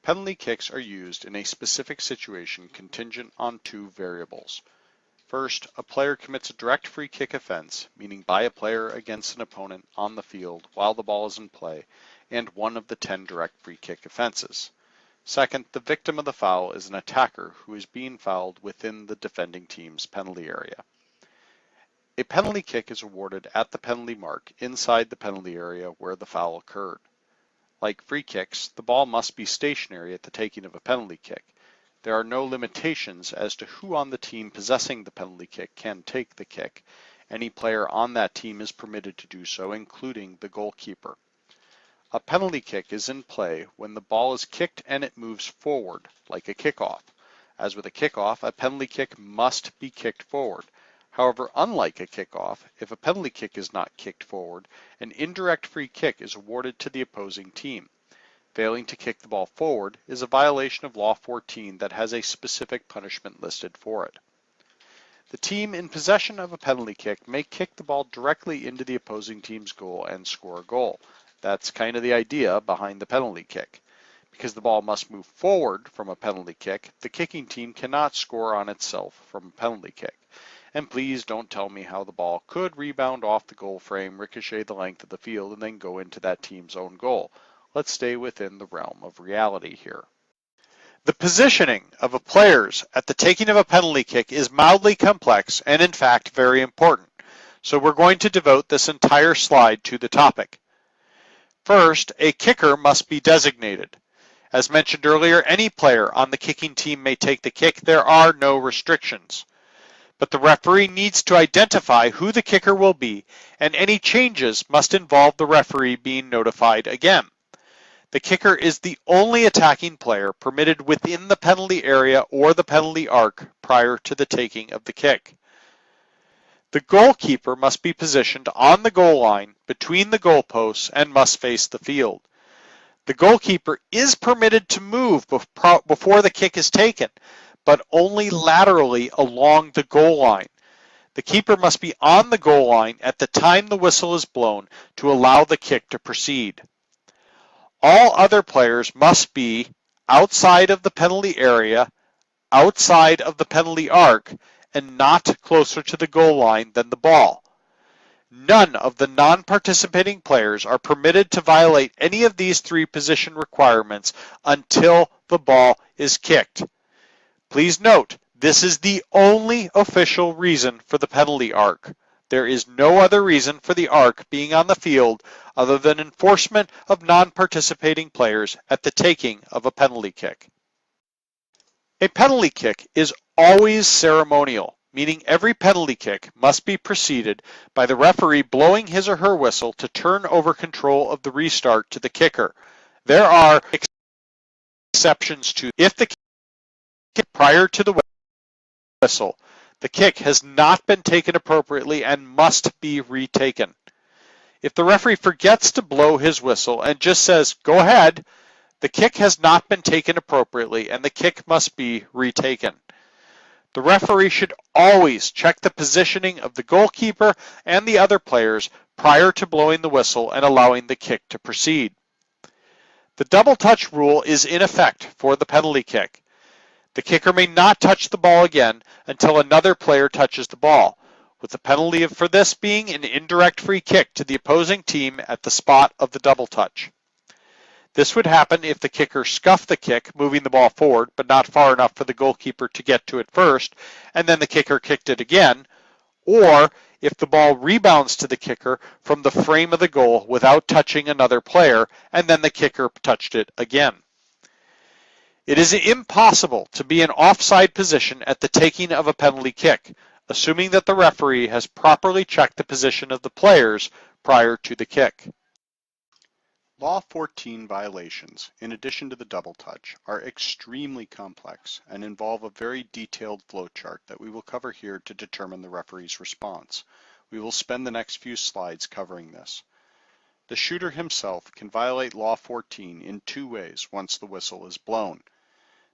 Penalty kicks are used in a specific situation contingent on two variables. First, a player commits a direct free kick offense, meaning by a player against an opponent on the field while the ball is in play, and one of the 10 direct free kick offenses. Second, the victim of the foul is an attacker who is being fouled within the defending team's penalty area. A penalty kick is awarded at the penalty mark inside the penalty area where the foul occurred. Like free kicks, the ball must be stationary at the taking of a penalty kick. There are no limitations as to who on the team possessing the penalty kick can take the kick. Any player on that team is permitted to do so, including the goalkeeper. A penalty kick is in play when the ball is kicked and it moves forward, like a kickoff. As with a kickoff, a penalty kick must be kicked forward. However, unlike a kickoff, if a penalty kick is not kicked forward, an indirect free kick is awarded to the opposing team. Failing to kick the ball forward is a violation of Law 14 that has a specific punishment listed for it. The team in possession of a penalty kick may kick the ball directly into the opposing team's goal and score a goal. That's kind of the idea behind the penalty kick. Because the ball must move forward from a penalty kick, the kicking team cannot score on itself from a penalty kick. And please don't tell me how the ball could rebound off the goal frame, ricochet the length of the field, and then go into that team's own goal. Let's stay within the realm of reality here. The positioning of a players at the taking of a penalty kick is mildly complex and in fact very important. So we're going to devote this entire slide to the topic. First, a kicker must be designated. As mentioned earlier, any player on the kicking team may take the kick. There are no restrictions. But the referee needs to identify who the kicker will be, and any changes must involve the referee being notified again. The kicker is the only attacking player permitted within the penalty area or the penalty arc prior to the taking of the kick. The goalkeeper must be positioned on the goal line between the goalposts and must face the field. The goalkeeper is permitted to move before the kick is taken, but only laterally along the goal line. The keeper must be on the goal line at the time the whistle is blown to allow the kick to proceed. All other players must be outside of the penalty area, outside of the penalty arc, and not closer to the goal line than the ball. None of the non-participating players are permitted to violate any of these three position requirements until the ball is kicked. Please note, this is the only official reason for the penalty arc. There is no other reason for the arc being on the field other than enforcement of non-participating players at the taking of a penalty kick. A penalty kick is always ceremonial, meaning every penalty kick must be preceded by the referee blowing his or her whistle to turn over control of the restart to the kicker. There are exceptions to if the kick prior to the whistle, the kick has not been taken appropriately and must be retaken. If the referee forgets to blow his whistle and just says, "Go ahead," the kick has not been taken appropriately and the kick must be retaken. The referee should always check the positioning of the goalkeeper and the other players prior to blowing the whistle and allowing the kick to proceed. The double touch rule is in effect for the penalty kick. The kicker may not touch the ball again until another player touches the ball, with the penalty for this being an indirect free kick to the opposing team at the spot of the double touch. This would happen if the kicker scuffed the kick, moving the ball forward, but not far enough for the goalkeeper to get to it first, and then the kicker kicked it again, or if the ball rebounds to the kicker from the frame of the goal without touching another player, and then the kicker touched it again. It is impossible to be in offside position at the taking of a penalty kick, assuming that the referee has properly checked the position of the players prior to the kick. Law 14 violations, in addition to the double touch, are extremely complex and involve a very detailed flowchart that we will cover here to determine the referee's response. We will spend the next few slides covering this. The shooter himself can violate Law 14 in two ways once the whistle is blown.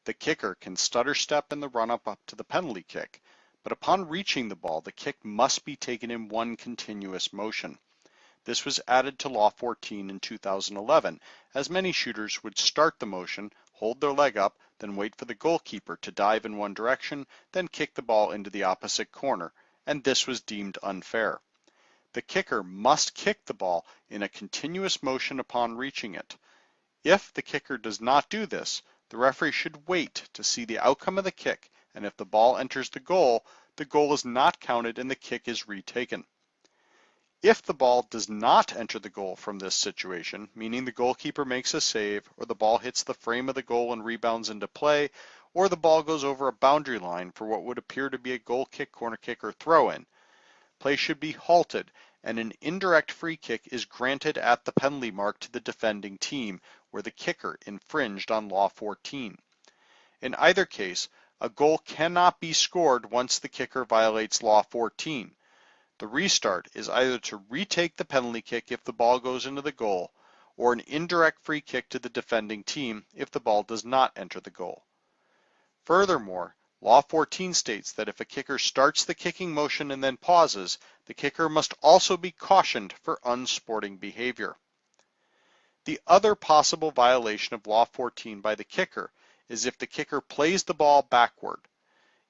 The kicker can stutter step in the run-up to the penalty kick, but upon reaching the ball, the kick must be taken in one continuous motion. This was added to Law 14 in 2011, as many shooters would start the motion, hold their leg up, then wait for the goalkeeper to dive in one direction, then kick the ball into the opposite corner, and this was deemed unfair. The kicker must kick the ball in a continuous motion upon reaching it. If the kicker does not do this, the referee should wait to see the outcome of the kick, and if the ball enters the goal is not counted and the kick is retaken. If the ball does not enter the goal from this situation, meaning the goalkeeper makes a save, or the ball hits the frame of the goal and rebounds into play, or the ball goes over a boundary line for what would appear to be a goal kick, corner kick, or throw-in, play should be halted and an indirect free kick is granted at the penalty mark to the defending team where the kicker infringed on Law 14. In either case, a goal cannot be scored once the kicker violates Law 14. The restart is either to retake the penalty kick if the ball goes into the goal, or an indirect free kick to the defending team if the ball does not enter the goal. Furthermore, Law 14 states that if a kicker starts the kicking motion and then pauses, the kicker must also be cautioned for unsporting behavior. The other possible violation of Law 14 by the kicker is if the kicker plays the ball backward.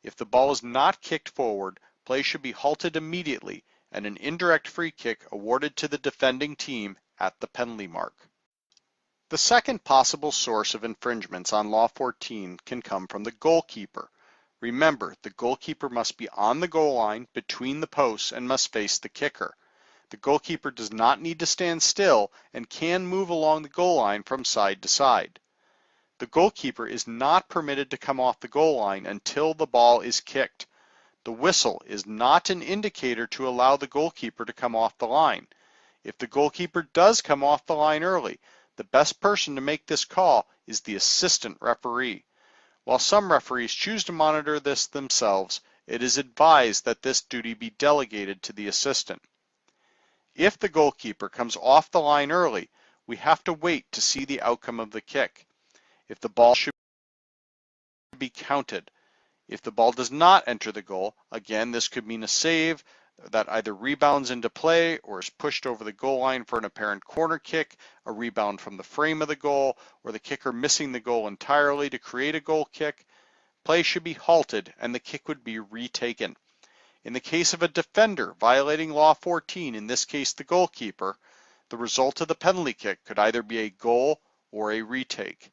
If the ball is not kicked forward, play should be halted immediately and an indirect free kick awarded to the defending team at the penalty mark. The second possible source of infringements on Law 14 can come from the goalkeeper. Remember, the goalkeeper must be on the goal line between the posts and must face the kicker. The goalkeeper does not need to stand still and can move along the goal line from side to side. The goalkeeper is not permitted to come off the goal line until the ball is kicked. The whistle is not an indicator to allow the goalkeeper to come off the line. If the goalkeeper does come off the line early, the best person to make this call is the assistant referee. While some referees choose to monitor this themselves, it is advised that this duty be delegated to the assistant. If the goalkeeper comes off the line early, we have to wait to see the outcome of the kick. If the ball should be counted. If the ball does not enter the goal, again, this could mean a save that either rebounds into play or is pushed over the goal line for an apparent corner kick, a rebound from the frame of the goal, or the kicker missing the goal entirely to create a goal kick. Play should be halted and the kick would be retaken. In the case of a defender violating Law 14, in this case the goalkeeper, the result of the penalty kick could either be a goal or a retake.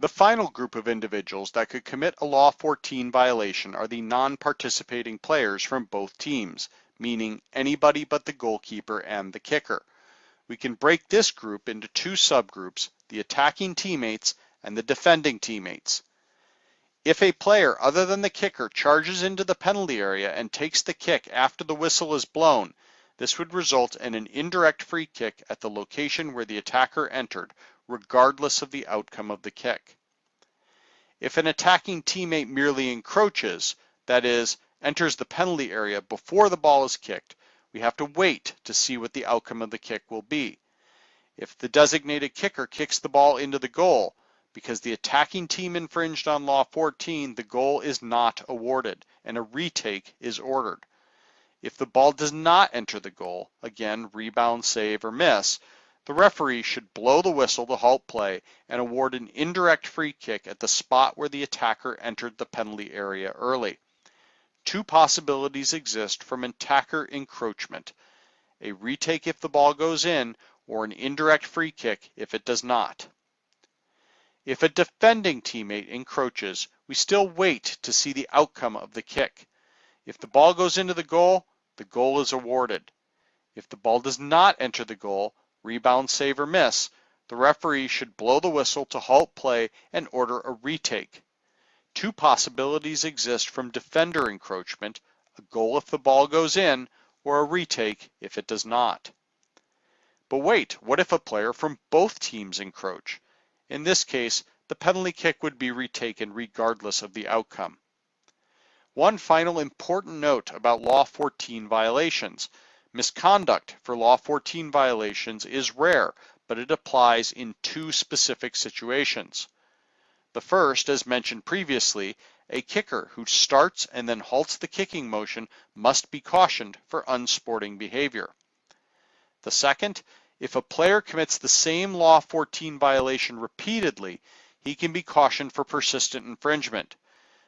The final group of individuals that could commit a Law 14 violation are the non-participating players from both teams, meaning anybody but the goalkeeper and the kicker. We can break this group into two subgroups, the attacking teammates and the defending teammates. If a player other than the kicker charges into the penalty area and takes the kick after the whistle is blown, this would result in an indirect free kick at the location where the attacker entered, regardless of the outcome of the kick. If an attacking teammate merely encroaches, that is, enters the penalty area before the ball is kicked, we have to wait to see what the outcome of the kick will be. If the designated kicker kicks the ball into the goal, because the attacking team infringed on Law 14, the goal is not awarded and a retake is ordered. If the ball does not enter the goal, again, rebound, save, or miss, the referee should blow the whistle to halt play and award an indirect free kick at the spot where the attacker entered the penalty area early. Two possibilities exist from attacker encroachment: a retake if the ball goes in, or an indirect free kick if it does not. If a defending teammate encroaches, we still wait to see the outcome of the kick. If the ball goes into the goal is awarded. If the ball does not enter the goal, rebound, save, or miss, the referee should blow the whistle to halt play and order a retake. Two possibilities exist from defender encroachment: a goal if the ball goes in, or a retake if it does not. But wait, what if a player from both teams encroach? In this case, the penalty kick would be retaken regardless of the outcome. One final important note about Law 14 violations. Misconduct for Law 14 violations is rare, but it applies in two specific situations. The first, as mentioned previously, a kicker who starts and then halts the kicking motion must be cautioned for unsporting behavior. The second, if a player commits the same Law 14 violation repeatedly, he can be cautioned for persistent infringement.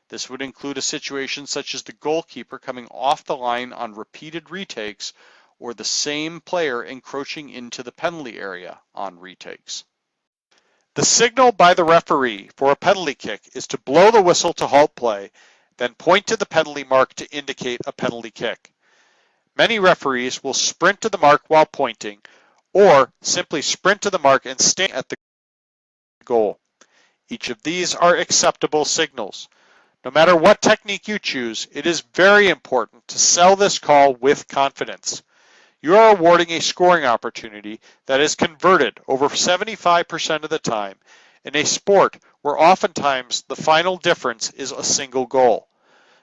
This would include a situation such as the goalkeeper coming off the line on repeated retakes or the same player encroaching into the penalty area on retakes. The signal by the referee for a penalty kick is to blow the whistle to halt play, then point to the penalty mark to indicate a penalty kick. Many referees will sprint to the mark while pointing, or simply sprint to the mark and stand at the goal. Each of these are acceptable signals. No matter what technique you choose, it is very important to sell this call with confidence. You are awarding a scoring opportunity that is converted over 75% of the time in a sport where oftentimes the final difference is a single goal.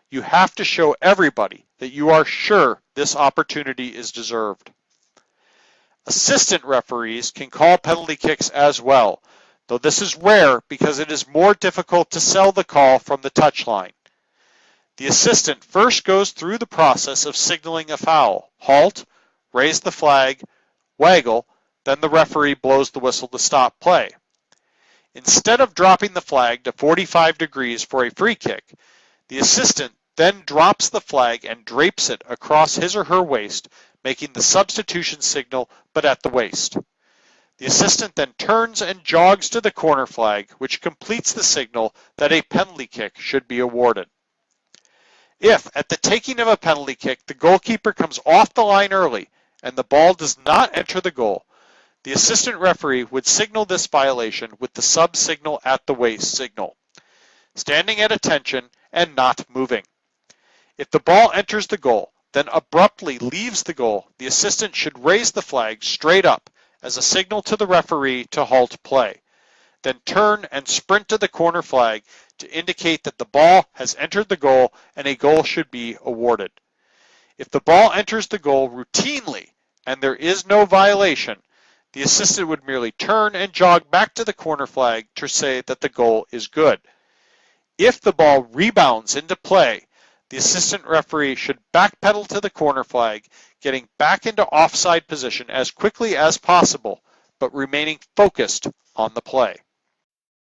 You have to show everybody that you are sure this opportunity is deserved. Assistant referees can call penalty kicks as well, though this is rare because it is more difficult to sell the call from the touchline. The assistant first goes through the process of signaling a foul, halt, raise the flag, waggle, then the referee blows the whistle to stop play. Instead of dropping the flag to 45 degrees for a free kick, the assistant then drops the flag and drapes it across his or her waist, making the substitution signal but at the waist. The assistant then turns and jogs to the corner flag, which completes the signal that a penalty kick should be awarded. If, at the taking of a penalty kick, the goalkeeper comes off the line early and the ball does not enter the goal, the assistant referee would signal this violation with the sub-signal at the waist signal, standing at attention and not moving. If the ball enters the goal, then abruptly leaves the goal, the assistant should raise the flag straight up as a signal to the referee to halt play, then turn and sprint to the corner flag to indicate that the ball has entered the goal and a goal should be awarded. If the ball enters the goal routinely and there is no violation, the assistant would merely turn and jog back to the corner flag to say that the goal is good. If the ball rebounds into play, the assistant referee should backpedal to the corner flag, getting back into offside position as quickly as possible, but remaining focused on the play.